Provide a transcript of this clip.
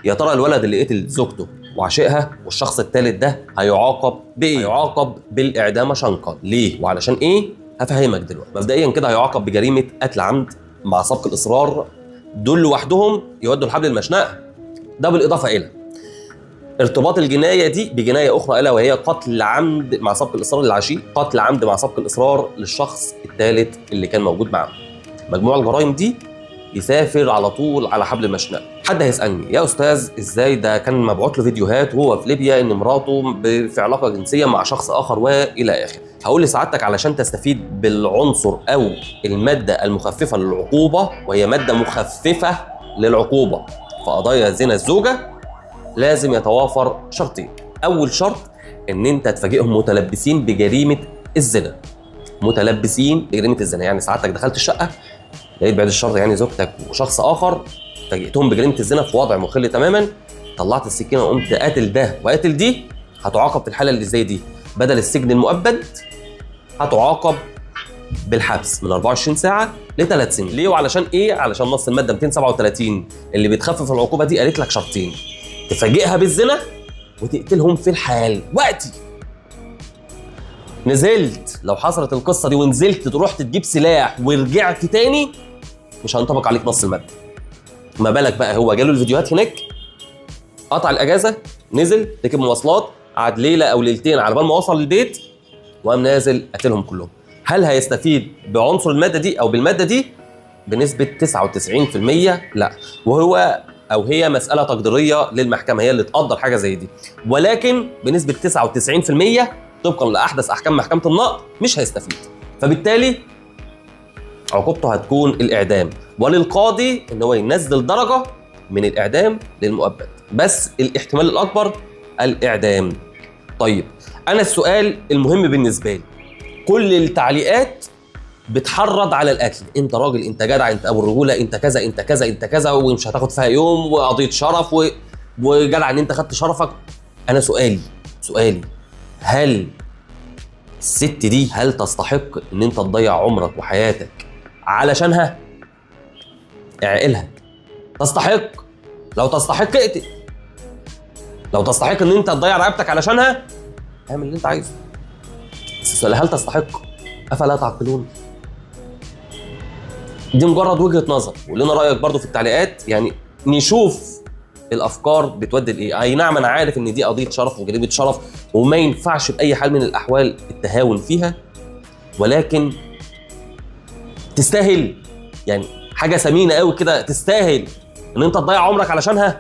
يا ترى الولد اللي قتل زوجته وعشقها والشخص الثالث ده هيعاقب بايه؟ هيعاقب بالاعدام شنقا. ليه وعلشان ايه؟ هفهمك دلوقتي. مبدئيا كده هيعاقب بجريمه قتل عمد مع سبق الاصرار، دول لوحدهم يودوا الحبل المشنقه. ده بالاضافه الى ارتباط الجنايه دي بجنايه اخرى، الا وهي قتل عمد مع سبق الاصرار للعشيق، قتل عمد مع سبق الاصرار للشخص الثالث اللي كان موجود معاه. مجموع الجرائم دي يسافر على طول على حبل المشنقه. حد هيسالني يا استاذ ازاي ده كان مبعوت له فيديوهات وهو في ليبيا ان مراته في علاقه جنسيه مع شخص اخر والى اخره. هقول لسعادتك علشان تستفيد بالعنصر او الماده المخففه للعقوبه، وهي ماده مخففه للعقوبه في قضايا زنا الزوجه، لازم يتوافر شرطين. اول شرط ان انت تفاجئهم متلبسين بجريمه الزنا. متلبسين بجريمه الزنا يعني سعادتك دخلت الشقه لقيت بعد الشر يعني زوجتك وشخص اخر، فاجئتهم بجريمه الزنا في وضع مخل تماما، طلعت السكينه وقمت قاتل ده وقاتل دي، هتعاقب في الحاله اللي زي دي بدل السجن المؤبد هتعاقب بالحبس من 24 ساعه ل3 سنين. ليه وعلشان ايه؟ علشان نص الماده 237 اللي بتخفف العقوبه دي قالت لك شرطين: تفاجئها بالزنا وتقتلهم في الحال وقتي. نزلت لو حصلت القصه دي ونزلت رحت تجيب سلاح ورجعت تاني مش هينطبق عليك نص الماده. ما بالك بقى هو جاله الفيديوهات هناك، قطع الاجازه، نزل ركب مواصلات، قعد ليله او ليلتين على بال ما وصل البيت وقام نازل قتلهم كلهم. هل هيستفيد بعنصر الماده دي او بالماده دي؟ بنسبه 99% لا، وهو او هي مساله تقديريه للمحكمه هي اللي تقدر حاجه زي دي، ولكن بنسبه 99% طبقا لاحدث احكام محكمه النقض مش هيستفيد. فبالتالي عقوبته هتكون الاعدام، وللقاضي ان هو ينزل درجه من الاعدام للمؤبد، بس الاحتمال الاكبر الاعدام. طيب انا السؤال المهم بالنسبه لي، كل التعليقات بتحرض على القتل، انت راجل، انت جدع، انت ابو الرجوله، انت كذا انت كذا انت كذا، ومش هتاخد فيها يوم، وقضيه شرف وجدع ان انت خدت شرفك. انا سؤالي هل الست دي هل تستحق ان انت تضيع عمرك وحياتك علشانها؟ اعقلها. تستحق؟ لو تستحق اقتل. لو تستحق ان انت تضيع رقبتك علشانها اعمل اللي انت عايزه. بس السؤال هل تستحق؟ افلا تعقلون؟ دي مجرد وجهة نظر، ولنا رأيك برضو في التعليقات، يعني نشوف الافكار بتودي لايه. اي نعم انا عارف ان دي قضيه شرف وجريمه شرف وما ينفعش باي حال من الاحوال التهاون فيها، ولكن تستاهل، يعني حاجه ثمينه قوي كده تستاهل ان انت تضيع عمرك علشانها.